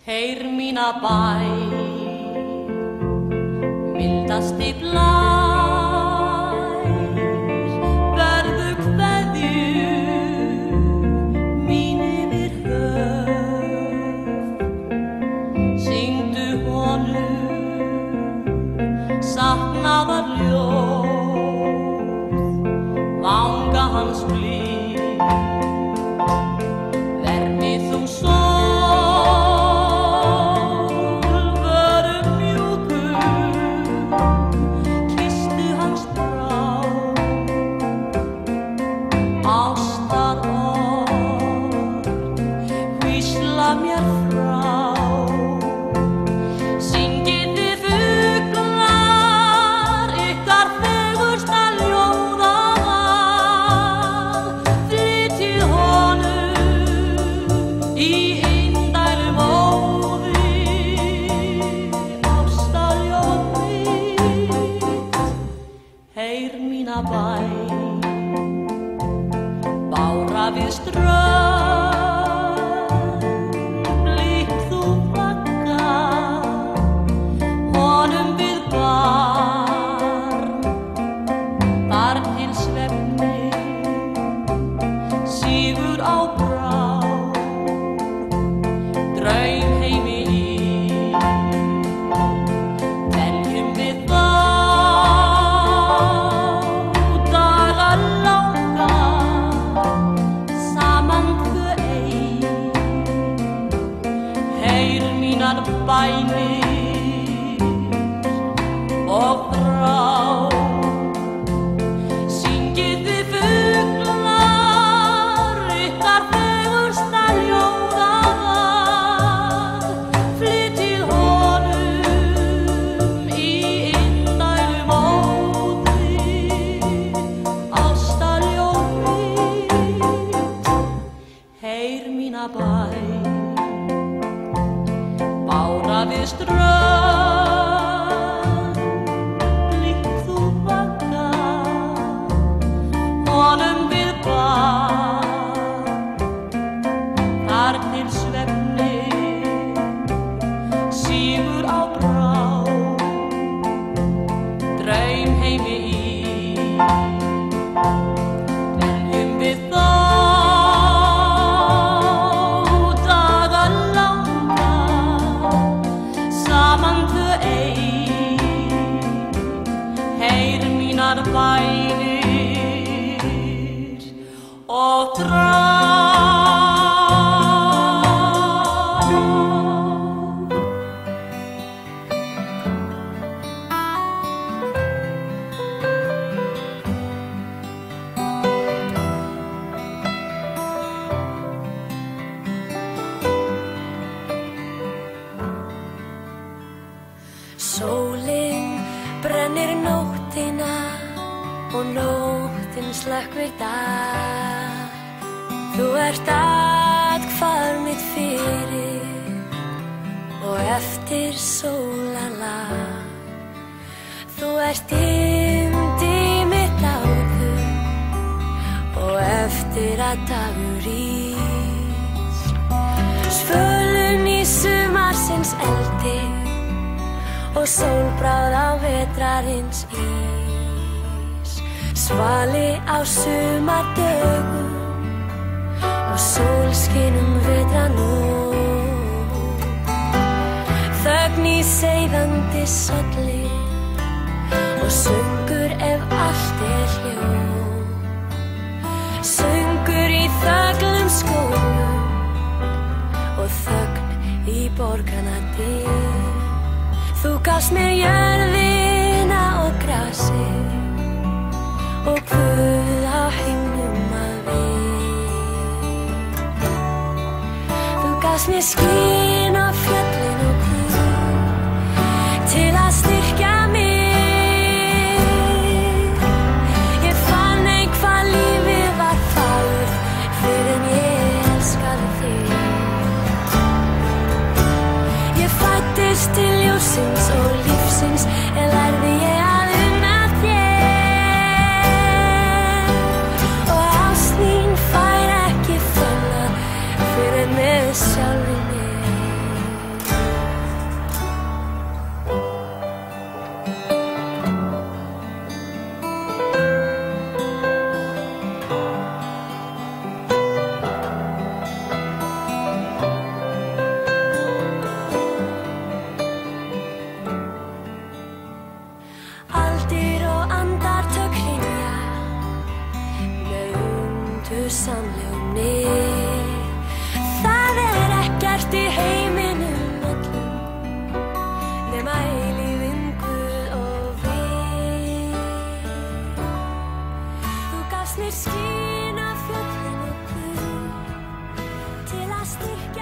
Heyr mína bæn, mildasti blær, berðu kveðju mín yfir höf. Syngdu honum saknaðar ljóð, vanga hans blíð. Vermi þú bára við strönd, blítt þú vagga, honum við barn, þar til svefni sígur á brá, draumheimi í. Veljum við bænir og þrá. Syngið þið fuglar ykkar fegursta ljóðalag, flytjið honum í indælu móði, ástarljóð mitt. Heyr mína bæn, bára við strönd, blítt þú vagga, honum við barn, þar til svefni sígur á brá, draumheimi í. Veljum við bænir og þrá. Sólin brennir nóttina og nóttin slökkvir dag. Þú ert athvarf mitt fyrir og eftir sólarlag. Þú ert yndi mitt áður og eftir að dagur rís. Svölun í sumarsins eldi og sólbráð á vetrarins ís. Svali á sumardögum og sólskinum vetranótt. Þögn í seiðandi solli og söngur ef allt hljóð. Söngur í þöglum skógum og þögn í borgranna dyr. Þú gafst mér jörðina og grasið og Guð á himnum að við. Þú gafst mér skín og fjöllin og Guð til að styrkja mig. Ég fann hvað lífið var fagurt fyrr en ég elskaði þig. Ég fæddist til ljósins og lífsins, lærði ég að unna þér. Og ást mín fær ekki fölnar með sjálfri mig. Aldir og andartök hrynja með undursamlegumni. Það ekkert í heiminum öllum nema eilífinn Guð og við. Þú gafst mér skín af fjöllum og Guð til að styrkja